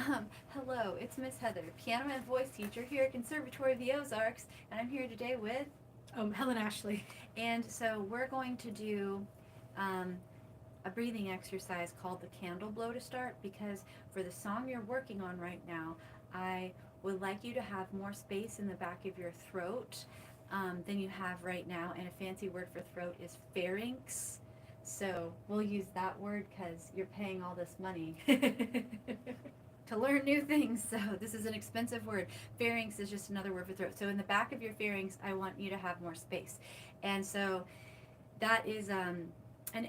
Hello, it's Miss Heather, piano and voice teacher here at Conservatory of the Ozarks, and I'm here today with, Helen-Ashley. and so we're going to do um, a breathing exercise called the candle blow to start because for the song you're working on right now, I would like you to have more space in the back of your throat than you have right now, and a fancy word for throat is pharynx. So we'll use that word because you're paying all this money to learn new things. So this is an expensive word. Pharynx is just another word for throat. So in the back of your pharynx, I want you to have more space. And so that is an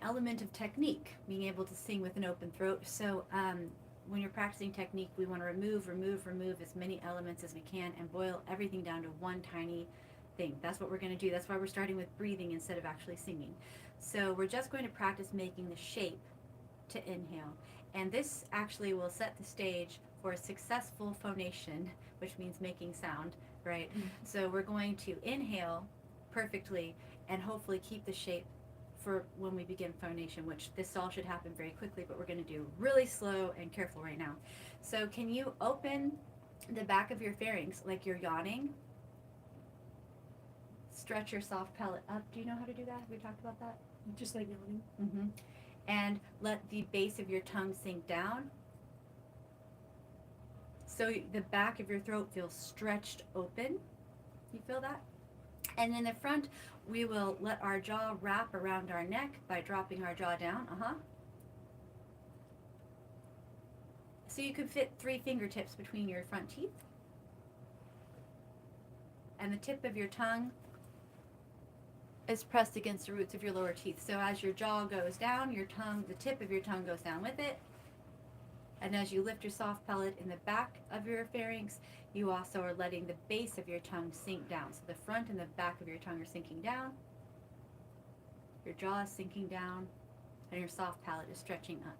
element of technique, being able to sing with an open throat. So when you're practicing technique, we want to remove as many elements as we can and boil everything down to one tiny thing. That's what we're going to do. That's why we're starting with breathing instead of actually singing. So we're just going to practice making the shape to inhale. And this actually will set the stage for a successful phonation, which means making sound, right? So we're going to inhale perfectly and hopefully keep the shape for when we begin phonation, which this all should happen very quickly, but we're going to do really slow and careful right now. So can you open the back of your pharynx like you're yawning? Stretch your soft palate up. Do you know how to do that? Have we talked about that? Just like yawning. Mm-hmm. And let the base of your tongue sink down. So the back of your throat feels stretched open. You feel that? And in the front, we will let our jaw wrap around our neck by dropping our jaw down. So you could fit 3 fingertips between your front teeth. And the tip of your tongue is pressed against the roots of your lower teeth. So as your jaw goes down, your tongue, the tip of your tongue goes down with it. And as you lift your soft palate in the back of your pharynx, you also are letting the base of your tongue sink down. So the front and the back of your tongue are sinking down. Your jaw is sinking down, and your soft palate is stretching up.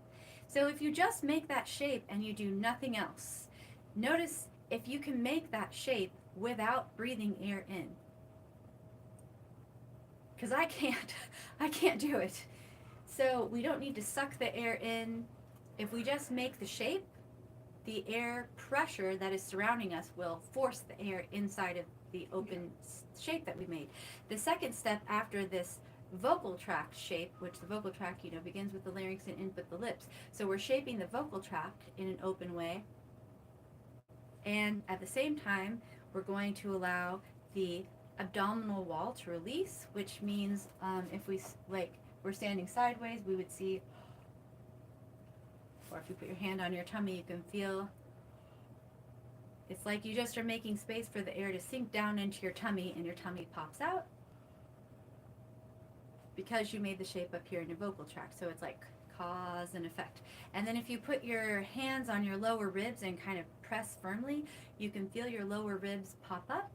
So if you just make that shape and you do nothing else, notice if you can make that shape without breathing air in. Because I can't. I can't do it. So we don't need to suck the air in. If we just make the shape, the air pressure that is surrounding us will force the air inside of the open shape that we made. The second step after this vocal tract shape, which the vocal tract, begins with the larynx and ends with the lips. So we're shaping the vocal tract in an open way. And at the same time, we're going to allow the abdominal wall to release, which means if we're standing sideways, we would see, or if you put your hand on your tummy, you can feel it's like you just are making space for the air to sink down into your tummy and your tummy pops out because you made the shape up here in your vocal tract. So it's like cause and effect. And then if you put your hands on your lower ribs and kind of press firmly, you can feel your lower ribs pop up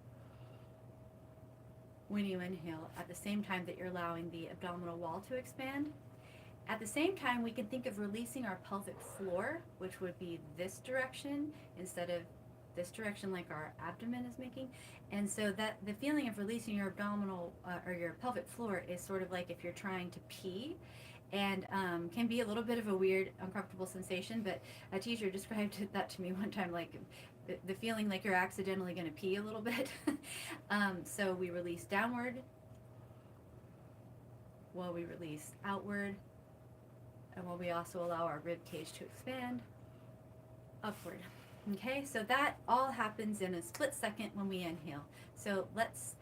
when you inhale at the same time that you're allowing the abdominal wall to expand. At the same time, we can think of releasing our pelvic floor, which would be this direction instead of this direction like our abdomen is making. And so that the feeling of releasing your abdominal or your pelvic floor is sort of like if you're trying to pee, and can be a little bit of a weird, uncomfortable sensation, but a teacher described that to me one time, like the feeling like you're accidentally going to pee a little bit. So we release downward while we release outward, and while we also allow our rib cage to expand upward. Okay, so that all happens in a split second when we inhale. So let's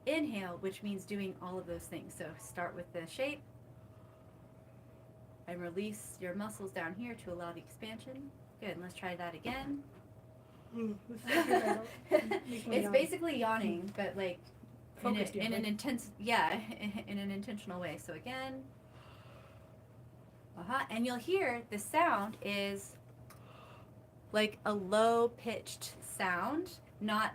inhale, which means doing all of those things. So start with the shape and release your muscles down here to allow the expansion. Good, and let's try that again. It's basically yawning, but like in an intentional way. So again, and you'll hear the sound is like a low pitched sound, not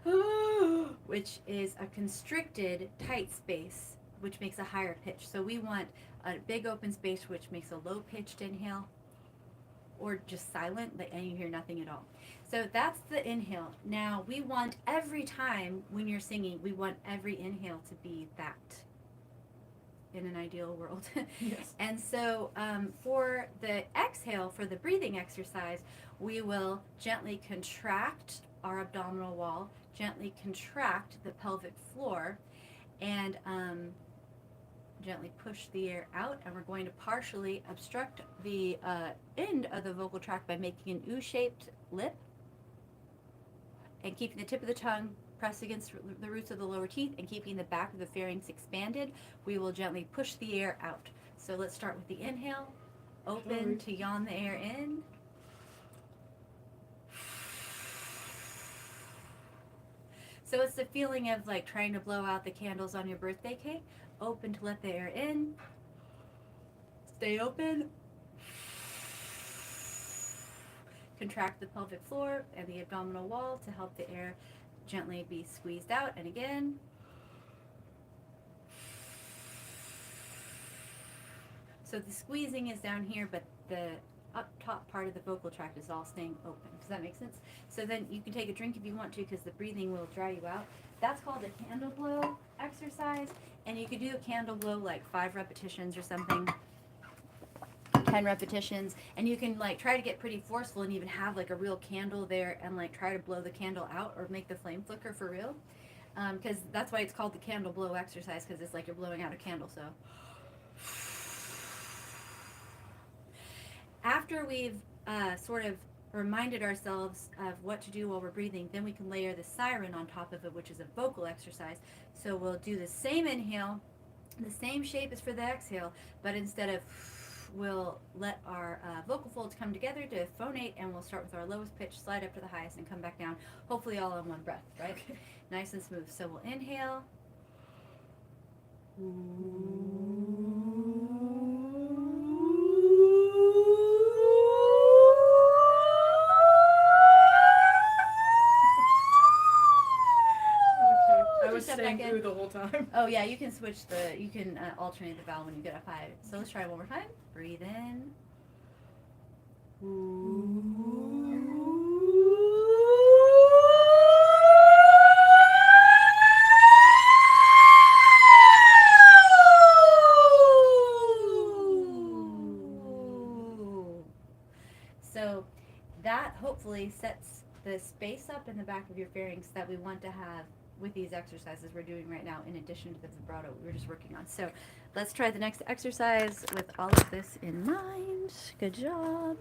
which is a constricted tight space, which makes a higher pitch. So we want a big open space, which makes a low pitched inhale, or just silent, and you hear nothing at all. So that's the inhale. Now we want every time when you're singing, we want every inhale to be that. in an ideal world. Yes. And so for the exhale, for the breathing exercise, we will gently contract our abdominal wall, gently contract the pelvic floor, and gently push the air out. And we're going to partially obstruct the end of the vocal tract by making an U-shaped lip and keeping the tip of the tongue pressed against the roots of the lower teeth and keeping the back of the pharynx expanded. We will gently push the air out. So let's start with the inhale. Open to yawn the air in. So it's the feeling of like trying to blow out the candles on your birthday cake. Open to let the air in. Stay open. Contract the pelvic floor and the abdominal wall to help the air gently be squeezed out. And again. So the squeezing is down here, but the up top part of the vocal tract is all staying open. Does that make sense? So then you can take a drink if you want to because the breathing will dry you out. That's called a candle blow exercise. And you could do a candle blow like 5 repetitions or something. 10 repetitions, and you can like try to get pretty forceful and even have like a real candle there and like try to blow the candle out or make the flame flicker for real, because that's why it's called the candle blow exercise, because it's like you're blowing out a candle. So after we've sort of reminded ourselves of what to do while we're breathing, then we can layer the siren on top of it, which is a vocal exercise. So we'll do the same inhale, the same shape as for the exhale, but instead of we'll let our vocal folds come together to phonate, and we'll start with our lowest pitch, slide up to the highest, and come back down, hopefully all in one breath, right? Okay. Nice and smooth. So we'll inhale. I was staying through the whole time. Oh yeah, you can alternate the vowel when you get up high. So let's try it one more time. Breathe in. So that hopefully sets the space up in the back of your pharynx that we want to have with these exercises we're doing right now, in addition to the vibrato we were just working on. So let's try the next exercise with all of this in mind. Good job.